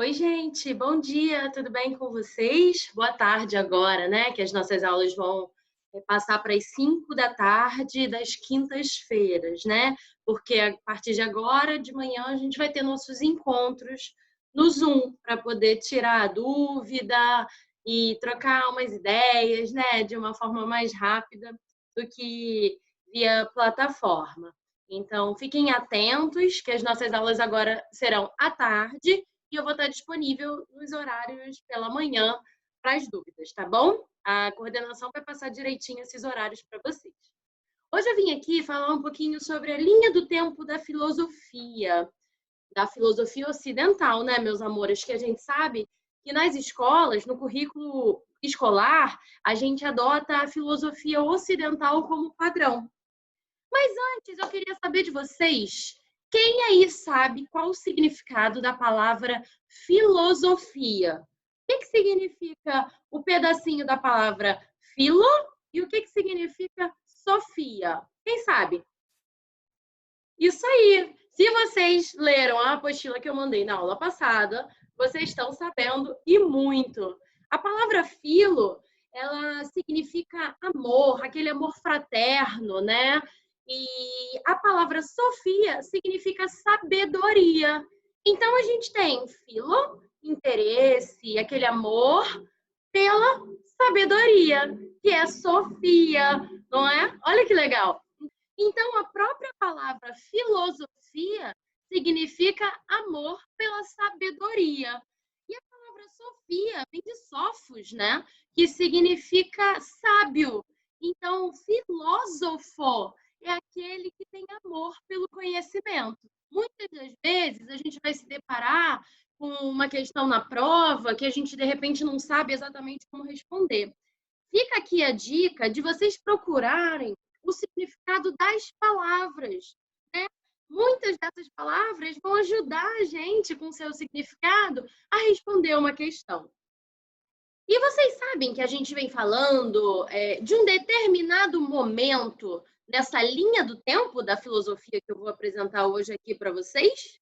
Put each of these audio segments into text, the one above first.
Oi, gente, bom dia, tudo bem com vocês? Boa tarde agora, né? Que as nossas aulas vão passar para as 5 da tarde das quintas-feiras, né? Porque a partir de agora, de manhã, a gente vai ter nossos encontros no Zoom para poder tirar a dúvida e trocar umas ideias, né? De uma forma mais rápida do que via plataforma. Então, fiquem atentos, que as nossas aulas agora serão à tarde e eu vou estar disponível nos horários pela manhã para as dúvidas, tá bom? A coordenação vai passar direitinho esses horários para vocês. Hoje eu vim aqui falar um pouquinho sobre a linha do tempo da filosofia ocidental, né, meus amores? Que a gente sabe que nas escolas, no currículo escolar, a gente adota a filosofia ocidental como padrão. Mas antes, eu queria saber de vocês, quem aí sabe qual o significado da palavra filosofia? O que significa o pedacinho da palavra filo e o que significa sofia? Quem sabe? Isso aí! Se vocês leram a apostila que eu mandei na aula passada, vocês estão sabendo e muito. A palavra filo, ela significa amor, aquele amor fraterno, né? E a palavra Sofia significa sabedoria. Então a gente tem filo, interesse, aquele amor pela sabedoria, que é Sofia, não é? Olha que legal. Então a própria palavra filosofia significa amor pela sabedoria. E a palavra Sofia vem de Sofos, né? Que significa sábio. Então, filósofo é aquele que tem amor pelo conhecimento. Muitas das vezes a gente vai se deparar com uma questão na prova que a gente de repente não sabe exatamente como responder. Fica aqui a dica de vocês procurarem o significado das palavras, né? Muitas dessas palavras vão ajudar a gente, com seu significado, a responder uma questão. E vocês sabem que a gente vem falando de um determinado momento nessa linha do tempo da filosofia que eu vou apresentar hoje aqui para vocês?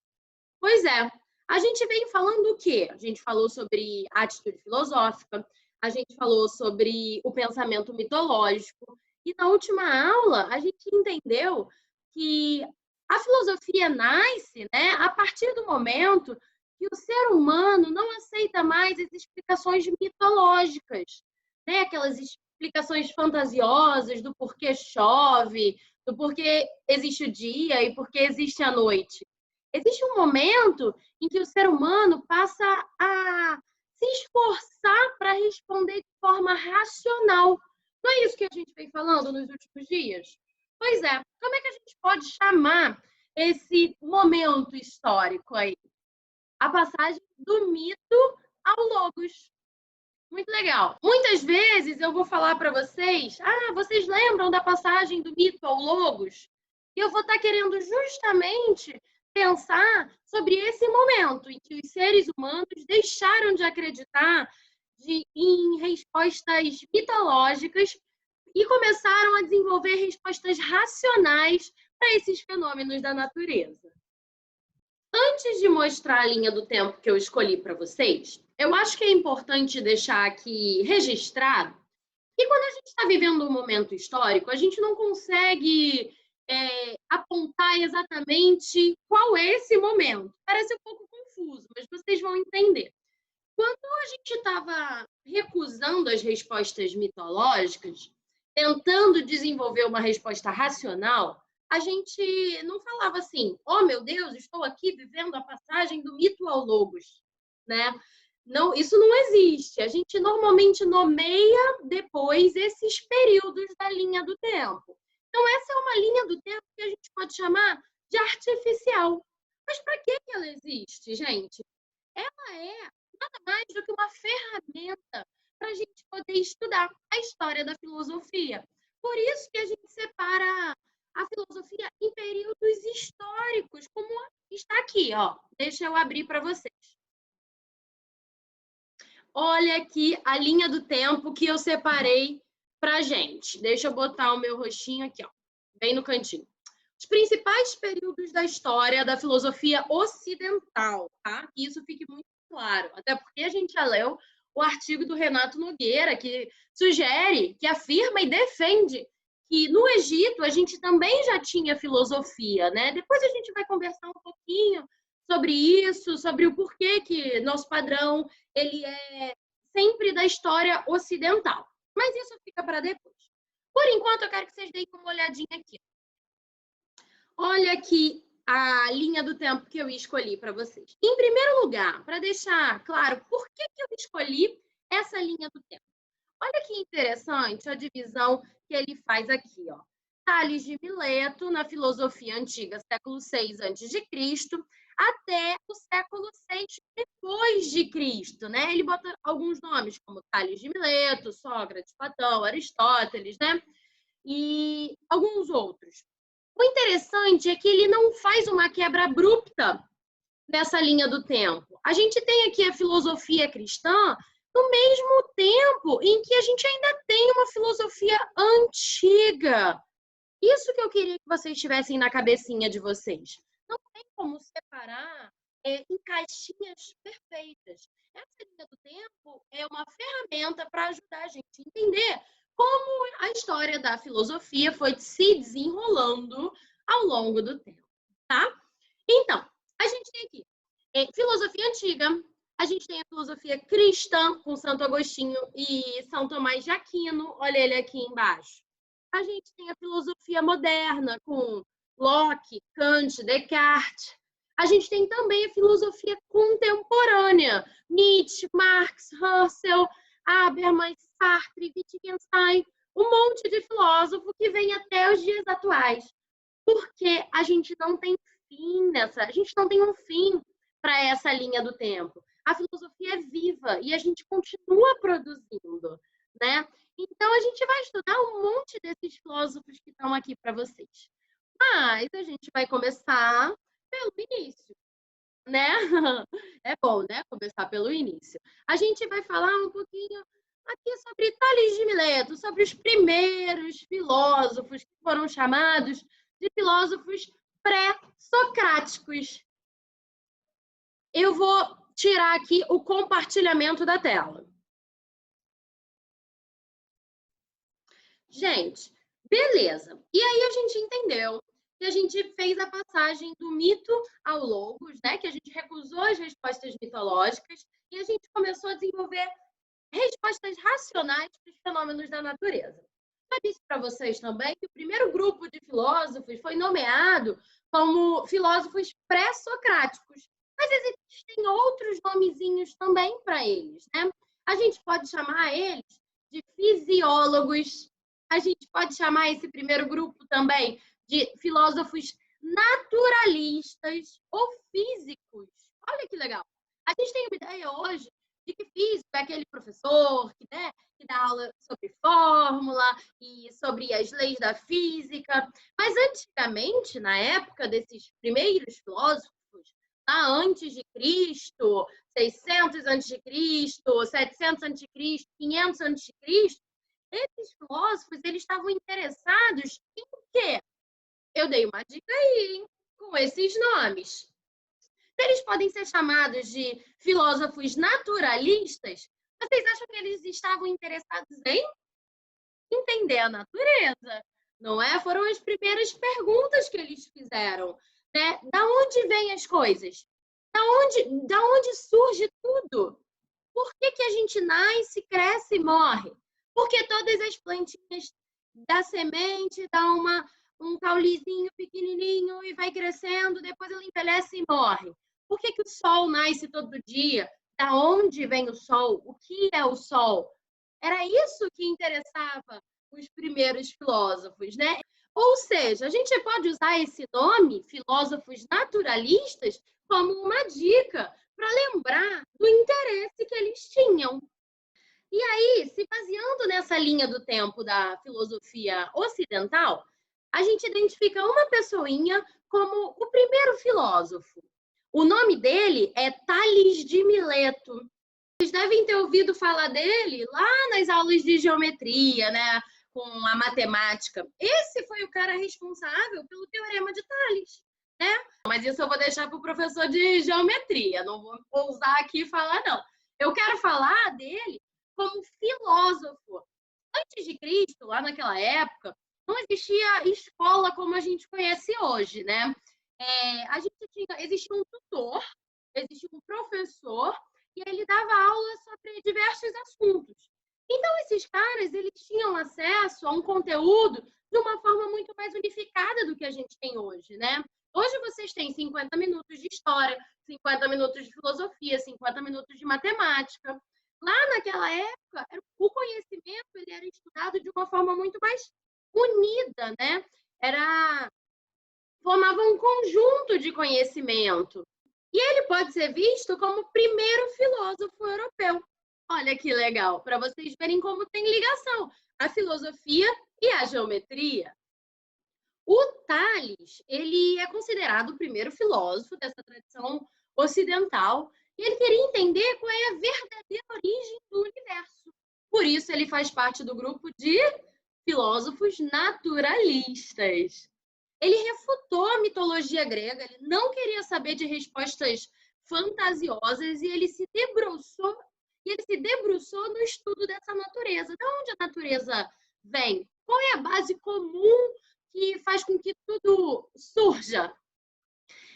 Pois é, a gente vem falando o quê? A gente falou sobre a atitude filosófica, a gente falou sobre o pensamento mitológico, e na última aula a gente entendeu que a filosofia nasce, né, a partir do momento que o ser humano não aceita mais as explicações mitológicas, né, aquelas explicações fantasiosas do porquê chove, do porquê existe o dia e porquê existe a noite. Existe um momento em que o ser humano passa a se esforçar para responder de forma racional. Não é isso que a gente vem falando nos últimos dias? Pois é, como é que a gente pode chamar esse momento histórico aí? A passagem do mito ao logos. Muito legal. Muitas vezes eu vou falar para vocês, vocês lembram da passagem do mito ao logos? E eu vou estar querendo justamente pensar sobre esse momento em que os seres humanos deixaram de acreditar em respostas mitológicas e começaram a desenvolver respostas racionais para esses fenômenos da natureza. Antes de mostrar a linha do tempo que eu escolhi para vocês, eu acho que é importante deixar aqui registrado que quando a gente está vivendo um momento histórico, a gente não consegue apontar exatamente qual é esse momento. Parece um pouco confuso, mas vocês vão entender. Quando a gente estava recusando as respostas mitológicas, tentando desenvolver uma resposta racional, a gente não falava assim, oh meu Deus, estou aqui vivendo a passagem do mito ao logos, né? Não, isso não existe. A gente normalmente nomeia depois esses períodos da linha do tempo. Então, essa é uma linha do tempo que a gente pode chamar de artificial. Mas para que ela existe, gente? Ela é nada mais do que uma ferramenta para a gente poder estudar a história da filosofia. Por isso que a gente separa a filosofia em períodos históricos, como está aqui, ó. Deixa eu abrir para vocês. Olha aqui a linha do tempo que eu separei para gente. Deixa eu botar o meu rostinho aqui, ó, bem no cantinho. Os principais períodos da história da filosofia ocidental, tá? Que isso fique muito claro. Até porque a gente já leu o artigo do Renato Nogueira, que sugere, que afirma e defende que no Egito a gente também já tinha filosofia, né? Depois a gente vai conversar um pouquinho sobre isso, sobre o porquê que nosso padrão ele é sempre da história ocidental. Mas isso fica para depois. Por enquanto, eu quero que vocês deem uma olhadinha aqui. Olha aqui a linha do tempo que eu escolhi para vocês. Em primeiro lugar, para deixar claro por que eu escolhi essa linha do tempo. Olha que interessante a divisão que ele faz aqui, ó. Tales de Mileto, na filosofia antiga, século 6 a.C., até o século 6 depois de Cristo, né? Ele bota alguns nomes, como Tales de Mileto, Sócrates, Platão, Aristóteles, né? E alguns outros. O interessante é que ele não faz uma quebra abrupta nessa linha do tempo. A gente tem aqui a filosofia cristã no mesmo tempo em que a gente ainda tem uma filosofia antiga. Isso que eu queria que vocês tivessem na cabecinha de vocês. Não tem como separar em caixinhas perfeitas. Essa linha do tempo é uma ferramenta para ajudar a gente a entender como a história da filosofia foi se desenrolando ao longo do tempo, tá? Então, a gente tem aqui filosofia antiga, a gente tem a filosofia cristã, com Santo Agostinho e São Tomás de Aquino, olha ele aqui embaixo. A gente tem a filosofia moderna, com Locke, Kant, Descartes. A gente tem também a filosofia contemporânea, Nietzsche, Marx, Husserl, Habermas, Sartre, Wittgenstein, um monte de filósofo que vem até os dias atuais. Porque a gente não tem fim a gente não tem um fim para essa linha do tempo. A filosofia é viva e a gente continua produzindo, né? Então, a gente vai estudar um monte desses filósofos que estão aqui para vocês. Mas a gente vai começar pelo início, né? É bom, né? Começar pelo início. A gente vai falar um pouquinho aqui sobre Tales de Mileto, sobre os primeiros filósofos que foram chamados de filósofos pré-socráticos. Eu vou tirar aqui o compartilhamento da tela. Gente, beleza. E aí a gente entendeu que a gente fez a passagem do mito ao logos, né? Que a gente recusou as respostas mitológicas e a gente começou a desenvolver respostas racionais para os fenômenos da natureza. Já disse para vocês também que o primeiro grupo de filósofos foi nomeado como filósofos pré-socráticos. Mas existem outros nomezinhos também para eles, né? A gente pode chamar eles de fisiólogos. A gente pode chamar esse primeiro grupo também de filósofos naturalistas ou físicos. Olha que legal. A gente tem uma ideia hoje de que físico é aquele professor que dá aula sobre fórmula e sobre as leis da física. Mas antigamente, na época desses primeiros filósofos, antes de Cristo, 600 antes de Cristo, 700 antes de Cristo, 500 antes de Cristo, esses filósofos eles estavam interessados em quê? Eu dei uma dica aí, hein? Com esses nomes. Eles podem ser chamados de filósofos naturalistas. Vocês acham que eles estavam interessados em entender a natureza? Não é? Foram as primeiras perguntas que eles fizeram, né? Da onde vêm as coisas? Da onde surge tudo? Por que a gente nasce, cresce e morre? Porque todas as plantinhas da semente dão um caulizinho pequenininho e vai crescendo, depois ela envelhece e morre. Por que o sol nasce todo dia? Da onde vem o sol? O que é o sol? Era isso que interessava os primeiros filósofos, né? Ou seja, a gente pode usar esse nome, filósofos naturalistas, como uma dica para lembrar do interesse que eles tinham. E aí, se baseando nessa linha do tempo da filosofia ocidental, a gente identifica uma pessoinha como o primeiro filósofo. O nome dele é Tales de Mileto. Vocês devem ter ouvido falar dele lá nas aulas de geometria, né? Com a matemática. Esse foi o cara responsável pelo Teorema de Tales. né? Mas isso eu vou deixar para o professor de geometria, não vou ousar aqui falar, não. Eu quero falar dele como filósofo. Antes de Cristo, lá naquela época, não existia escola como a gente conhece hoje, né? Existia um tutor, existia um professor, e ele dava aula sobre diversos assuntos. Então, esses caras, eles tinham acesso a um conteúdo de uma forma muito mais unificada do que a gente tem hoje, né? Hoje vocês têm 50 minutos de história, 50 minutos de filosofia, 50 minutos de matemática. Lá naquela época, o conhecimento ele era estudado de uma forma muito mais unida, né? Formava um conjunto de conhecimento. E ele pode ser visto como o primeiro filósofo europeu. Olha que legal, para vocês verem como tem ligação a filosofia e a geometria. O Tales, ele é considerado o primeiro filósofo dessa tradição ocidental e ele queria entender qual é a verdadeira origem do universo. Por isso, ele faz parte do grupo de filósofos naturalistas. Ele refutou a mitologia grega, ele não queria saber de respostas fantasiosas e ele se debruçou no estudo dessa natureza. De onde a natureza vem? Qual é a base comum que faz com que tudo surja?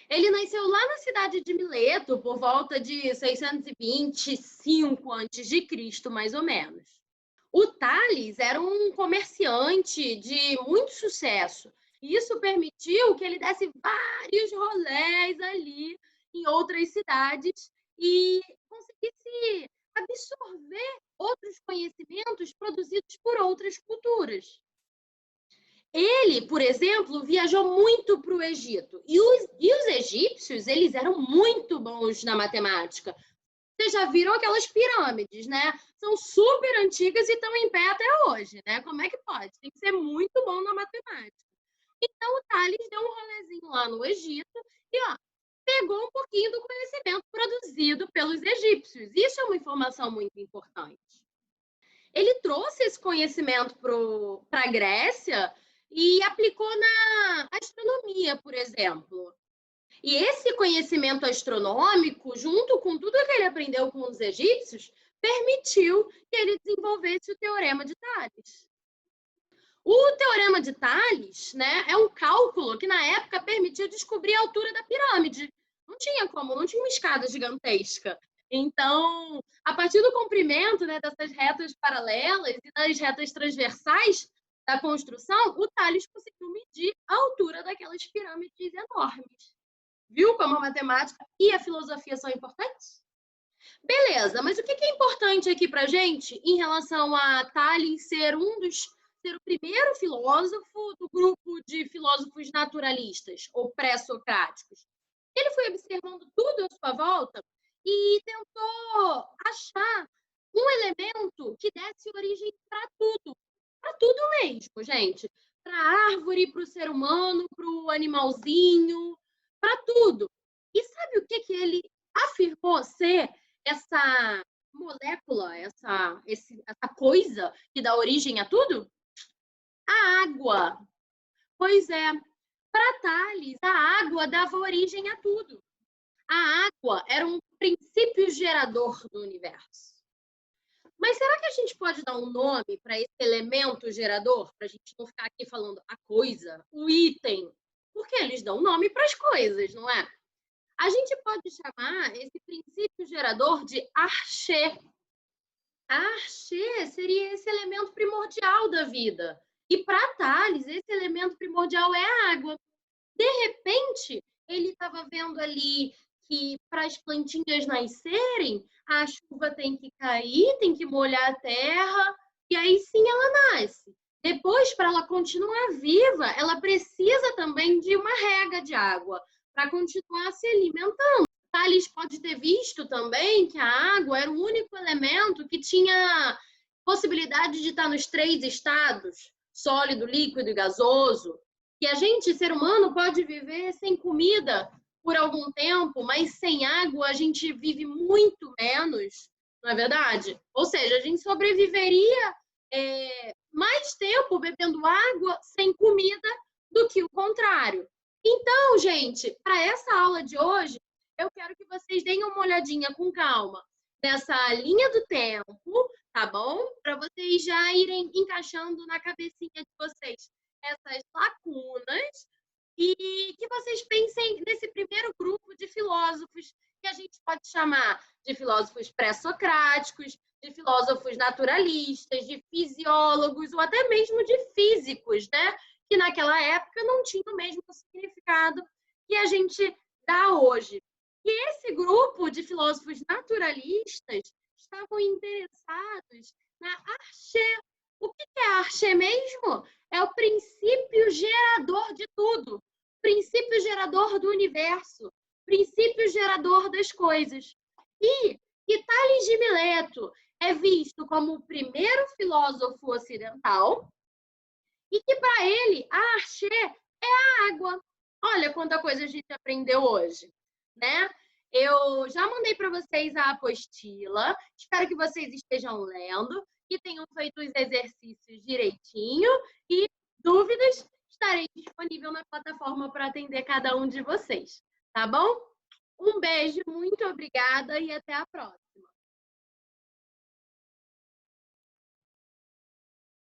Ele nasceu lá na cidade de Mileto, por volta de 625 a.C., mais ou menos. O Tales era um comerciante de muito sucesso. E isso permitiu que ele desse vários rolés ali em outras cidades e conseguisse absorver outros conhecimentos produzidos por outras culturas. Ele, por exemplo, viajou muito para o Egito. E os egípcios, eles eram muito bons na matemática. Vocês já viram aquelas pirâmides, né? São super antigas e estão em pé até hoje, né? Como é que pode? Tem que ser muito bom na matemática. Então, o Tales deu um rolezinho lá no Egito e pegou um pouquinho do conhecimento produzido pelos egípcios. Isso é uma informação muito importante. Ele trouxe esse conhecimento para a Grécia e aplicou na astronomia, por exemplo. E esse conhecimento astronômico, junto com tudo que ele aprendeu com os egípcios, permitiu que ele desenvolvesse o Teorema de Tales. O Teorema de Tales, né, é um cálculo que, na época, permitia descobrir a altura da pirâmide. Não tinha como, não tinha uma escada gigantesca. Então, a partir do comprimento, né, dessas retas paralelas e das retas transversais da construção, o Tales conseguiu medir a altura daquelas pirâmides enormes. Viu como a matemática e a filosofia são importantes? Beleza, mas o que é importante aqui para a gente em relação a Tales ser ser o primeiro filósofo do grupo de filósofos naturalistas ou pré-socráticos? Ele foi observando tudo à sua volta e tentou achar um elemento que desse origem para tudo mesmo, gente. Para a árvore, para o ser humano, para o animalzinho, para tudo. E sabe o que ele afirmou ser essa molécula, essa coisa que dá origem a tudo? A água. Pois é, para Tales, a água dava origem a tudo. A água era um princípio gerador do universo. Mas será que a gente pode dar um nome para esse elemento gerador? Para a gente não ficar aqui falando a coisa, o item. Porque eles dão nome para as coisas, não é? A gente pode chamar esse princípio gerador de archê. A archê seria esse elemento primordial da vida. E para Tales, esse elemento primordial é a água. De repente, ele estava vendo ali que para as plantinhas nascerem, a chuva tem que cair, tem que molhar a terra, e aí sim ela nasce. Depois, para ela continuar viva, ela precisa também de uma rega de água para continuar se alimentando. Tales pode ter visto também que a água era o único elemento que tinha possibilidade de estar nos 3 estados, sólido, líquido e gasoso. Que a gente, ser humano, pode viver sem comida por algum tempo, mas sem água a gente vive muito menos, não é verdade? Ou seja, a gente sobreviveria mais tempo bebendo água sem comida do que o contrário. Então, gente, para essa aula de hoje, eu quero que vocês deem uma olhadinha com calma nessa linha do tempo, tá bom? Para vocês já irem encaixando na cabecinha de vocês essas lacunas e que vocês pensem nesse primeiro grupo de filósofos que a gente pode chamar de filósofos pré-socráticos, de filósofos naturalistas, de fisiólogos ou até mesmo de físicos, né? Que naquela época não tinha o mesmo significado que a gente dá hoje. E esse grupo de filósofos naturalistas estavam interessados na arché. O que é arché mesmo? É o princípio gerador de tudo, princípio gerador do universo, princípio gerador das coisas. E Tales de Mileto é visto como o primeiro filósofo ocidental e que para ele a arché é a água. Olha quanta coisa a gente aprendeu hoje, né? Eu já mandei para vocês a apostila, espero que vocês estejam lendo, que tenham feito os exercícios direitinho e dúvidas, estarei disponível na plataforma para atender cada um de vocês, tá bom? Um beijo, muito obrigada e até a próxima.